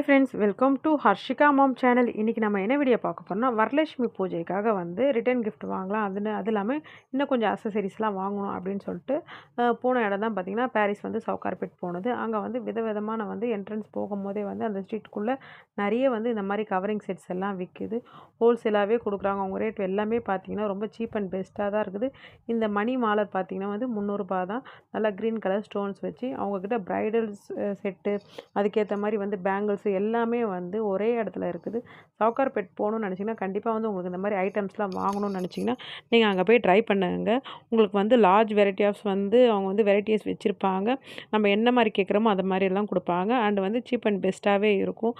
Friends, welcome to Harshika mom channel. இன்றைக்கி நம்ம என்ன வீடியோ பார்க்க போறோம்னா, வரலட்சுமி பூஜைக்காக வந்து ரிட்டர்ன் கிஃப்ட் வாங்கலாம். அது இல்லாமல் இன்னும் கொஞ்சம் அக்சசரிஸ்லாம் வாங்கணும் அப்படின்னு சொல்லிட்டு போன இடம் தான் பார்த்திங்கன்னா பாரிஸ் வந்து சவுகார்பேட் போனது. அங்கே வந்து விதவிதமான வந்து என்ட்ரன்ஸ் போகும்போதே வந்து அந்த ஸ்ட்ரீட்டுக்குள்ளே நிறைய வந்து இந்த மாதிரி கவரிங் செட்ஸ் எல்லாம் விற்கிது. ஹோல்சேலாகவே கொடுக்குறாங்க. அவங்க ரேட் எல்லாமே பார்த்திங்கன்னா ரொம்ப சீப் அண்ட் பெஸ்ட்டாக தான் இருக்குது. இந்த மணி மாலர் பார்த்திங்கன்னா வந்து 300 தான். நல்லா க்ரீன் கலர் ஸ்டோன்ஸ் வச்சு அவங்கக்கிட்ட ப்ரைடல்ஸ் செட்டு, அதுக்கேற்ற மாதிரி வந்து பேங்கிள்ஸ் எல்லாமே வந்து ஒரே இடத்துல இருக்குது. சவுகார்பேட் போகணும்னு நினச்சிங்கன்னா கண்டிப்பாக வந்து உங்களுக்கு இந்த மாதிரி ஐட்டம்ஸ்லாம் வாங்கணும்னு நினச்சிங்கன்னா நீங்கள் அங்கே போய் ட்ரை பண்ணுங்க. உங்களுக்கு வந்து லார்ஜ் வெரைட்டி ஆஃப்ஸ் வந்து அவங்க வந்து வெரைட்டிஸ் வச்சுருப்பாங்க. நம்ம என்ன மாதிரி கேட்குறோமோ அது மாதிரியெல்லாம் கொடுப்பாங்க. அண்ட் வந்து சீப் அண்ட் பெஸ்ட்டாகவே இருக்கும்.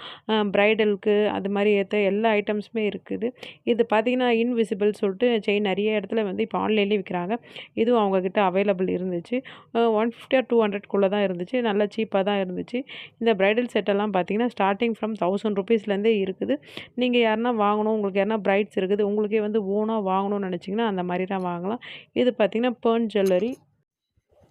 ப்ரைடலுக்கு அது மாதிரி ஏற்ற எல்லா ஐட்டம்ஸுமே இருக்குது. இது பார்த்திங்கன்னா இன்விசிபிள் சொல்லிட்டு செயின் நிறைய இடத்துல வந்து இப்போ ஆன்லைன்லேயே விற்கிறாங்க. இதுவும் அவங்கக்கிட்ட அவைலபிள் இருந்துச்சு. 150 or 200 தான் இருந்துச்சு. நல்லா சீப்பாக தான் இருந்துச்சு. இந்த ப்ரைடல் செட்டெல்லாம் பார்த்திங்கன்னா ஸ்டார்டிங் ஃப்ரம் 1000 ருபீஸ்லேருந்தே இருக்குது. நீங்கள் யாருன்னா வாங்கணும், உங்களுக்கு யாருன்னா ப்ரைட்ஸ் இருக்குது, உங்களுக்கே வந்து ஓனாக வாங்கணும்னு நினச்சிங்கன்னா அந்த மாதிரி தான் வாங்கலாம். இது பார்த்திங்கன்னா பேர்ல் ஜுவல்லரி.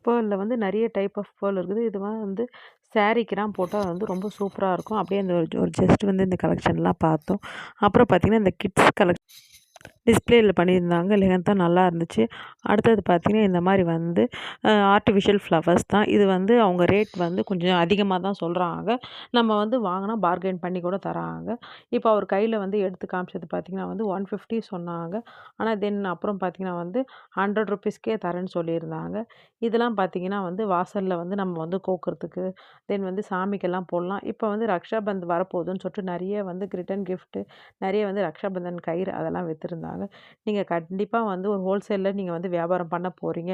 பேர்லில் வந்து நிறைய டைப் ஆஃப் பேர்ல் இருக்குது. இது வந்து சாரீக்கெலாம் போட்டால் வந்து ரொம்ப சூப்பராக இருக்கும். அப்படியே அந்த ஒரு ஜஸ்ட் வந்து இந்த கலெக்ஷன்லாம் பார்த்தோம். அப்புறம் பார்த்திங்கன்னா இந்த கிட்ஸ் டிஸ்பிளேயில் பண்ணியிருந்தாங்க. லெகந்தா நல்லா இருந்துச்சு. அடுத்தது பார்த்திங்கன்னா இந்த மாதிரி வந்து ஆர்டிஃபிஷியல் ஃப்ளவர்ஸ் தான். இது வந்து அவங்க ரேட் வந்து கொஞ்சம் அதிகமாக தான் சொல்கிறாங்க. நம்ம வந்து வாங்கினா பார்கெயின் பண்ணி கூட தராங்க. இப்போ அவர் கையில் வந்து எடுத்து காமிச்சது பார்த்திங்கன்னா வந்து 150 சொன்னாங்க. ஆனால் தென் அப்புறம் பார்த்திங்கன்னா வந்து 100 ருபீஸ்க்கே தரேன்னு சொல்லியிருந்தாங்க. இதெல்லாம் பார்த்திங்கன்னா வந்து வாசலில் வந்து நம்ம வந்து கோக்கிறதுக்கு, தென் வந்து சாமிக்கெல்லாம் போடலாம். இப்போ வந்து ரக்ஷாபந்த் வரப்போகுதுன்னு சொல்லிட்டு நிறைய வந்து ரிட்டன் கிஃப்ட்டு, நிறைய வந்து ரக்ஷாபந்தன் கயிறு அதெல்லாம் விற்றுருந்தாங்க. நீங்கள் கண்டிப்பாக வந்து ஒரு ஹோல்சேலில் நீங்கள் வந்து வியாபாரம் பண்ண போகிறீங்க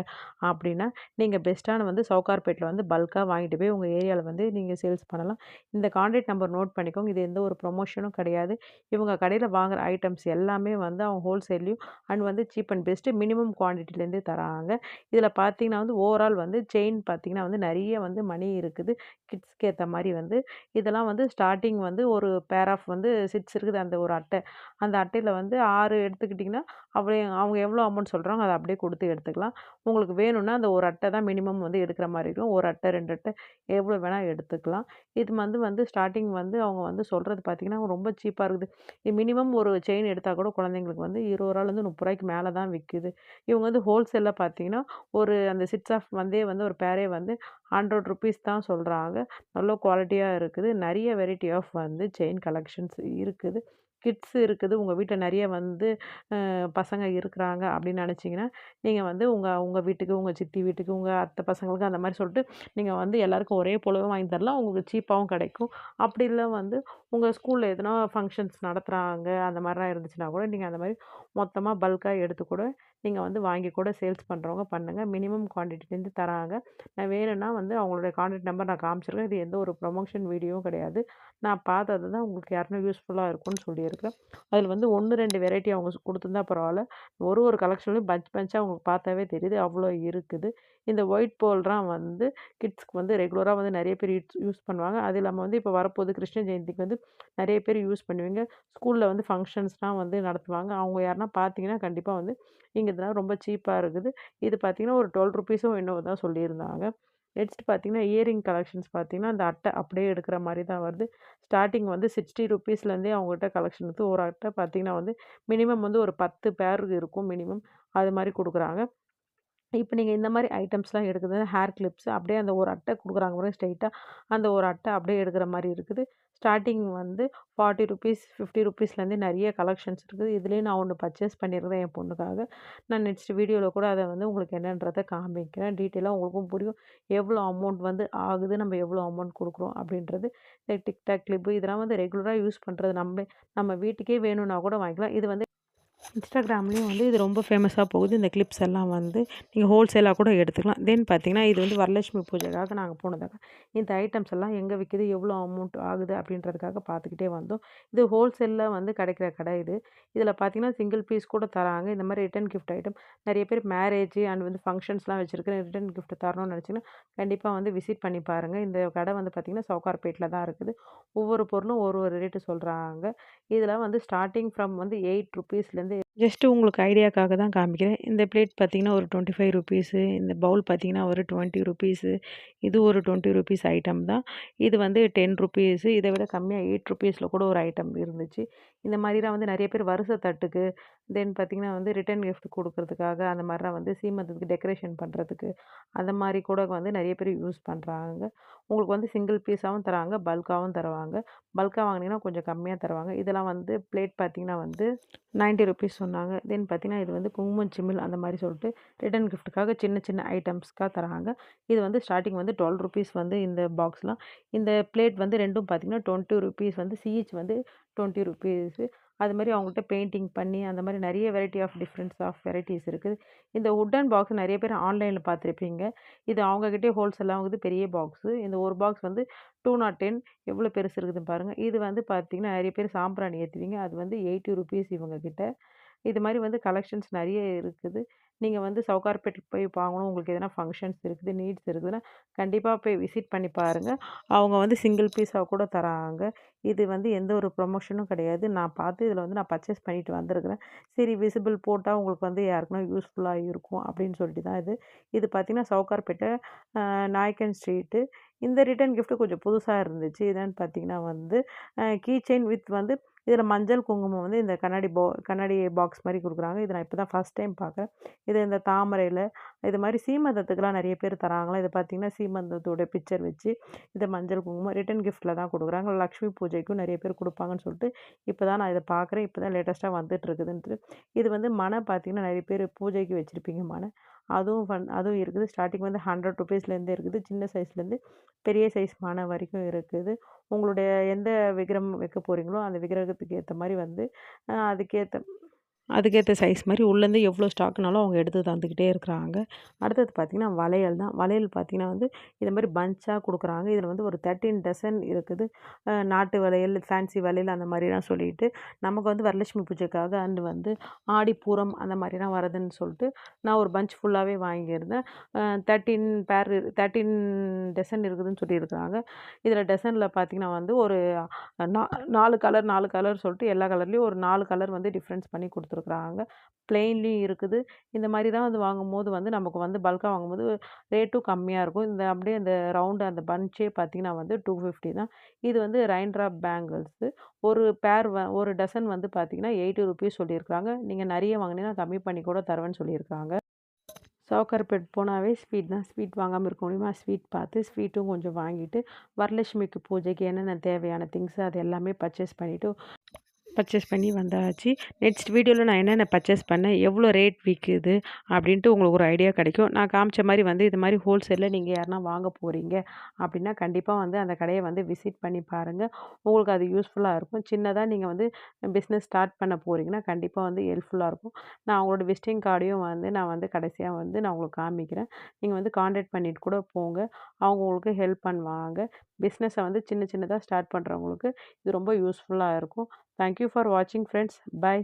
அப்படின்னா நீங்கள் பெஸ்ட்டான வந்து சவுகார்பேட்டில் வந்து பல்காக வாங்கிட்டு போய் உங்கள் ஏரியாவில் வந்து நீங்கள் சேல்ஸ் பண்ணலாம். இந்த கான்டாக்ட் நம்பர் நோட் பண்ணிக்கோங்க. இது எந்த ஒரு ப்ரொமோஷனும் கிடையாது. இவங்க கடையில் வாங்குகிற ஐட்டம்ஸ் எல்லாமே வந்து அவங்க ஹோல்சேல்லையும் அண்ட் வந்து சீப் அண்ட் பெஸ்ட்டு மினிமம் குவான்டிட்டிலேருந்து தராங்க. இதில் பார்த்தீங்கன்னா வந்து ஓவரால் வந்து செயின் பார்த்தீங்கன்னா வந்து நிறைய வந்து மணி இருக்குது. கிட்ஸ்க்கு ஏற்ற மாதிரி வந்து இதெல்லாம் வந்து ஸ்டார்டிங் வந்து ஒரு பேர் ஆஃப் வந்து 6 இருக்குது. அந்த ஒரு அட்டை, அந்த அட்டையில் வந்து 6 எடுத்துக்கிட்டிங்கன்னா அப்படியே அவங்க எவ்வளோ அமௌண்ட் சொல்கிறாங்க அதை அப்படியே கொடுத்து எடுத்துக்கலாம். உங்களுக்கு வேணும்னா அந்த ஒரு அட்டை தான் மினிமம் வந்து எடுக்கிற மாதிரி இருக்கும். ஒரு அட்டை 2 அட்டை எவ்வளோ வேணால் எடுத்துக்கலாம். இது வந்து ஸ்டார்டிங் வந்து அவங்க வந்து சொல்கிறது பார்த்திங்கன்னா ரொம்ப சீப்பாக இருக்குது. மினிமம் ஒரு செயின் எடுத்தால் கூட குழந்தைங்களுக்கு வந்து 20 30 மேலே தான் விற்குது. இவங்க வந்து ஹோல்சேலில் பார்த்திங்கன்னா ஒரு அந்த 6 ஆஃப் வந்தே வந்து ஒரு பேரே வந்து 100 ருபீஸ் தான் சொல்கிறாங்க. நல்ல குவாலிட்டியாக இருக்குது. நிறைய வெரைட்டி ஆஃப் வந்து செயின் கலெக்ஷன்ஸ் இருக்குது. கிட்ஸ் இருக்குது. உங்கள் வீட்டில் நிறைய வந்து பசங்க இருக்கிறாங்க அப்படின்னு நினச்சிங்கன்னா நீங்கள் வந்து உங்கள் வீட்டுக்கு, உங்கள் சித்தி வீட்டுக்கு, உங்கள் அத்தை பசங்களுக்கு அந்த மாதிரி சொல்லிட்டு நீங்கள் வந்து எல்லாருக்கும் ஒரே போலவே வாங்கி தரலாம். உங்களுக்கு சீப்பாகவும் கிடைக்கும். அப்படி இல்லை வந்து உங்கள் ஸ்கூலில் எதுனா ஃபங்க்ஷன்ஸ் நடத்துகிறாங்க அந்த மாதிரிலாம் இருந்துச்சுன்னா கூட நீங்கள் அந்த மாதிரி மொத்தமாக பல்காக எடுத்து கூட நீங்கள் வந்து வாங்கி கூட சேல்ஸ் பண்ணுறவங்க பண்ணுங்கள். மினிமம் குவான்டிட்டிலேருந்து தராங்க. நான் வேணும்னா வந்து அவங்களுடைய கான்டாக்ட் நம்பர் நான் காமிச்சிருக்கேன். இது எந்த ஒரு ப்ரொமோஷன் வீடியோவும் கிடையாது. நான் பார்த்தது தான் உங்களுக்கு யாருன்னா யூஸ்ஃபுல்லாக இருக்கும்னு சொல்லியிருக்கிறேன். அதில் வந்து 1, 2 வெரைட்டி அவங்க கொடுத்துருந்தா பரவாயில்ல. ஒரு கலெக்ஷன்லையும் பஞ்சாக உங்களுக்கு பார்த்தாவே தெரியுது. அவ்வளோ இருக்குது. இந்த ஒயிட் பேர்ல்லாம் வந்து கிட்ஸ்க்கு வந்து ரெகுலராக வந்து நிறைய பேர் யூஸ் பண்ணுவாங்க. அது இல்லாமல் வந்து இப்போ வரப்போகுது கிருஷ்ண ஜெயந்திக்கு வந்து நிறைய பேர் யூஸ் பண்ணுவீங்க. ஸ்கூலில் வந்து ஃபங்க்ஷன்ஸ்லாம் வந்து நடத்துவாங்க. அவங்க யாருன்னா பார்த்தீங்கன்னா கண்டிப்பாக வந்து இங்கே இதெல்லாம் ரொம்ப சீப்பாக இருக்குது. இது பார்த்தீங்கன்னா ஒரு 12 ருபீஸோ என்னவோ தான் சொல்லியிருந்தாங்க. நெக்ஸ்ட் பார்த்தீங்கன்னா இயரிங் கலெக்ஷன்ஸ் பார்த்தீங்கன்னா அந்த அட்டை அப்படியே எடுக்கிற மாதிரி தான் வருது. ஸ்டார்டிங் வந்து 60 ருபீஸ்லேருந்தே அவங்ககிட்ட கலெக்ஷன் இருக்குது. ஒரு அட்டை பார்த்தீங்கன்னா வந்து மினிமம் வந்து ஒரு 10 பேர் இருக்கும் மினிமம். அது மாதிரி கொடுக்குறாங்க. இப்போ நீங்கள் இந்த மாதிரி ஐட்டம்ஸ்லாம் எடுக்குது ஹேர் கிளிப்ஸ் அப்படியே அந்த ஒரு அட்டை கொடுக்குறாங்க பாருங்க ஸ்ட்ரெயிட்டாக. அந்த ஒரு அட்டை அப்படியே எடுக்கிற மாதிரி இருக்குது. ஸ்டார்டிங் வந்து 40 ருபீஸ் 50 ருபீஸ்லேருந்தே நிறைய கலெக்ஷன்ஸ் இருக்குது. இதுலேயே நான் ஒன்று பர்ச்சேஸ் பண்ணியிருந்தேன் என் பொண்ணுக்காக. நான் நெக்ஸ்ட் வீடியோவில் கூட அதை வந்து உங்களுக்கு என்னன்றதை காமிக்கிறேன். டீட்டெயிலாக உங்களுக்கும் புரியும். எவ்வளோ அமௌண்ட் வந்து ஆகுது, நம்ம எவ்வளோ அமௌண்ட் கொடுக்குறோம் அப்படின்றது. இந்த டிக்டாக் கிளிப்பு இதெல்லாம் வந்து ரெகுலராக யூஸ் பண்ணுறது நம்ம வீட்டுக்கே வேணும்னா கூட வாங்கிக்கலாம். இது வந்து இன்ஸ்டாகிராம்லேயும் வந்து இது ரொம்ப ஃபேமஸாக போகுது. இந்த கிளிப்ஸ் எல்லாம் வந்து நீங்கள் ஹோல்சேலாக கூட எடுத்துக்கலாம். தென் பார்த்தீங்கன்னா இது வந்து வரலட்சுமி பூஜைக்காக நாங்கள் போனதாக இந்த ஐட்டம்ஸ் எல்லாம் எங்கே விற்கிது, எவ்வளோ அமௌண்ட் ஆகுது அப்படின்றதுக்காக பார்த்துக்கிட்டே வந்தோம். இது ஹோல்சேலில் வந்து கிடைக்கிற கடை இது. இதில் பார்த்தீங்கன்னா சிங்கிள் பீஸ் கூட தராங்க. இந்த மாதிரி ரிட்டன் கிஃப்ட் ஐட்டம் நிறைய பேர் மேரேஜ் அண்ட் வந்து ஃபங்க்ஷன்ஸ்லாம் வச்சுருக்கேன் ரிட்டன் கிஃப்ட் தரணும்னு நினச்சிங்கன்னா கண்டிப்பாக வந்து விசிட் பண்ணி பாருங்கள். இந்த கடை வந்து பார்த்திங்கன்னா சவுகார்பேட்டில் தான் இருக்குது. ஒவ்வொரு பொருளும் ஒரு ரேட்டு சொல்கிறாங்க. இதில் வந்து ஸ்டார்டிங் ஃப்ரம் வந்து 8 ருபீஸ்லேருந்து ஜஸ்ட்டு உங்களுக்கு ஐடியாக்காக தான் காமிக்கிறேன். இந்த பிளேட் பார்த்தீங்கன்னா, ஒரு ₹25 இந்த பவுல் பார்த்தீங்கன்னா, ஒரு ₹20 இது ஒரு ₹20 ஐட்டம் தான். இது வந்து ₹10 இத விட கம்மியா ₹8ல கூட ஒரு ஐட்டம் இருந்துச்சு. இந்த மாதிரிலாம் வந்து நெறைய பேர் வருச தட்டுக்கு, தென் பார்த்தீங்கன்னா வந்து ரிட்டர்ன் கிஃப்ட் குடுக்கறதுக்காக, அந்த மாரிலாம் வந்து சீமந்தத்துக்கு டெக்கரேஷன் பண்றதுக்கு, அந்த மாரி கூட வந்து நெறைய பேர் யூஸ் பண்றாங்க. உங்களுக்கு வந்து சிங்கிள் பீஸாவும் தராங்க, பல்க்காவும் தருவாங்க. பல்க்கா வாங்குனீங்கன்னா கொஞ்சம் கம்மியா தருவாங்க. இதெல்லாம் வந்து பிளேட் பார்த்தீங்கன்னா வந்து ₹90 சொன்னாங்க. தென் பார்த்தீங்கன்னா, இது வந்து குங்குமம் சிமிழ் அந்த மாரி சொல்லிட்டு ரிட்டர்ன் கிஃப்ட்டுக்காக சின்ன சின்ன ஐட்டம்ஸ்க்கா தராங்க. இது வந்து ஸ்டார்ட்டிங் வந்து ₹12 வந்து இந்த பாக்ஸ்லாம். இந்த பிளேட் வந்து 2ம் பார்த்தீங்கன்னா, ₹20 வந்து சி.ஈச் வந்து ₹20 அதுமாரி அவங்கள்ட்ட பெயிண்டிங் பண்ணி அந்த மாரி நெறைய variety of different of varieties இருக்குது. இந்த வுட்டன் பாக்ஸ் நெறைய பேர் ஆன்லைன்ல பார்த்துருப்பீங்க. இது அவங்க கிட்டயே ஹோல்சேலா வாங்குது பெரிய பாக்ஸு. இந்த ஒரு பாக்ஸ் வந்து 210 எவ்வளோ பெருசு இருக்குதுன்னு பாருங்க. இது வந்து பார்த்தீங்கன்னா, நெறைய பேர் சாம்பிராணி ஏத்துவீங்க. அது வந்து ₹80 இவங்க கிட்ட. இது மாரி வந்து கலெக்ஷன்ஸ் நெறைய இருக்குது. நீங்க வந்து சவுகார்பேட்டைக்கு போய் வாங்கணும். உங்களுக்கு எதனா ஃபங்ஷன்ஸ் இருக்குது, நீட்ஸ் இருக்குதுன்னா, கண்டிப்பா போய் விசிட் பண்ணி பாருங்க. அவங்க வந்து சிங்கிள் பீஸா கூட தராங்க. இது வந்து எந்த ஒரு ப்ரமோஷனும் கிடையாது. நான் பார்த்து இதில வந்து நான் பர்ச்சேஸ் பண்ணிட்டு வந்திருக்கிறேன். சரி விசிபிள் போட்டா உங்களுக்கு வந்து யாருக்குன்னா யூஸ்ஃபுல்லா இருக்கும் அப்படின்னு சொல்லிட்டு தான் இது. இது பார்த்தீங்கன்னா, சவுகார்பேட்டை நாயக்கன் ஸ்ட்ரீட்டு. இந்த ரிட்டர்ன் கிஃப்ட் கொஞ்சம் புதுசா இருந்துச்சு. என்னன்னு பார்த்தீங்கன்னா வந்து, கீ செயின் வித் வந்து இதில மஞ்சள், குங்குமம் வந்து இந்த கண்ணாடி பாக்ஸ் மாரி குடுக்குறாங்க. இத நான் இப்ப தான் ஃபர்ஸ்ட் டைம் பார்க்குறேன். இது இந்த தாமரையில, இது மாரி சீமந்தத்துக்குலாம் நெறைய பேர் தராங்களாம். இது பார்த்தீங்கன்னா, சீமந்தத்தோட பிக்சர் வச்சு, இத மஞ்சள், குங்குமம் ரிட்டர்ன் கிஃப்ட்ல தான் குடுக்குறாங்க. லக்ஷ்மி பூஜைக்கும் நெறைய பேர் குடுப்பாங்கன்னு சொல்லிட்டு, இப்ப தான் நான் இத பார்க்குறேன். இப்ப தான் லேட்டஸ்ட்டா வந்துட்டுருக்குதுன்ட்டு. இது வந்து மண பார்த்தீங்கன்னா, நெறைய பேர் பூஜைக்கு வச்சிருப்பீங்க மண. அதுவும் இருக்குது. ஸ்டார்ட்டிங் வந்து ₹100லேருந்தே இருக்குது. சின்ன சைஸ்லேருந்து பெரிய சைஸ் மண வரைக்கும் இருக்குது. உங்களுடைய எந்த விக்கிரகம் வைக்க போறீங்களோ, அந்த விக்கிரகத்துக்கு ஏத்த மாரி வந்து அதுக்கேத்த அதுக்கேத்த சைஸ் மாரி உள்ளேருந்து எவ்வளோ ஸ்டாக்னாலும் அவங்க எடுத்து தந்துக்கிட்டே இருக்கிறாங்க. அடுத்தது பார்த்தீங்கன்னா, வளையல் தான். வளையல் பார்த்தீங்கன்னா வந்து, இது மாரி பஞ்ச்சா குடுக்குறாங்க. இதில வந்து ஒரு 13 டசன் இருக்குது. நாட்டு வளையல், ஃபேன்சி வளையல் அந்த மாரிலாம் சொல்லிட்டு, நமக்கு வந்து வரலட்சுமி பூஜைக்காக அண்ட் வந்து ஆடிப்பூரம் அந்த மாரிலாம் வருதுன்னு சொல்ட்டு, நான் ஒரு பஞ்ச் ஃபுல்லாவே வாங்கியிருந்தேன். 13 டசன் இருக்குதுன்னு சொல்லியிருக்கிறாங்க. இதில டசன்ல பார்த்தீங்கன்னா வந்து ஒரு நா 4 கலர் சொல்ட்டு எல்லா கலர்லயும் ஒரு 4 கலர் வந்து டிஃபரன்ஸ் பண்ணி குடுத்துருக்குறாங்க. பிளெயின்லயும் இருக்குது. இந்த மாரி தான் வந்து வாங்கும்போது வந்து நமக்கு வந்து பல்கா வாங்கும்போது ரேட்டும் கம்மியா இருக்கும். இந்த அப்படியே இந்த ரவுண்டு அந்த பஞ்சே பார்த்தீங்கன்னா வந்து 250 தான். இது வந்து ரெயின் ட்ராப் பேங்கிள்ஸு. ஒரு டசன் வந்து பார்த்தீங்கன்னா, ₹80 சொல்லியிருக்காங்க. நீங்க நெறைய வாங்குனீங்கன்னா கம்மி பண்ணி கூட தருவேன்னு சொல்லியிருக்காங்க. சவுகார்பேட் போனாவே ஸ்வீட் தான். ஸ்வீட் வாங்காம இருக்க முடியுமா? ஸ்வீட் பார்த்து ஸ்வீட்டும் கொஞ்சம் வாங்கிட்டு, வரலட்சுமிக்கு பூஜைக்கு என்னென்ன தேவையான திங்ஸ் அது எல்லாமே பர்ச்சேஸ் பண்ணி வந்தாச்சு. நெக்ஸ்ட் வீடியோல நான் என்னென்ன பர்ச்சேஸ் பண்ணேன், எவ்வளோ ரேட் விக்குது அப்படின்ட்டு உங்களுக்கு ஒரு ஐடியா கிடைக்கும். நான் காமிச்ச மாரி வந்து இது மாரி ஹோல்சேல்ல நீங்க யாருனா வாங்க போறீங்க அப்படின்னா, கண்டிப்பா வந்து அந்த கடைய வந்து விசிட் பண்ணி பாருங்க. உங்களுக்கு அது யூஸ்ஃபுல்லா இருக்கும். சின்னதா நீங்க வந்து பிசினஸ் ஸ்டார்ட் பண்ண போறீங்கன்னா, கண்டிப்பா வந்து ஹெல்ப்ஃபுல்லா இருக்கும். நான் அவங்களோட விசிட்டிங் கார்டையும் வந்து நான் வந்து கடைசியா வந்து நான் உங்களுக்கு காமிக்கிறேன். நீங்க வந்து கான்டாக்ட் பண்ணிட்டு கூட போங்க. அவங்க உங்களுக்கு ஹெல்ப் பண்ணுவாங்க. பிசினஸ வந்து சின்ன சின்னதா ஸ்டார்ட் பண்றவங்களுக்கு இது ரொம்ப யூஸ்ஃபுல்லா இருக்கும். Thank you for watching friends. Bye.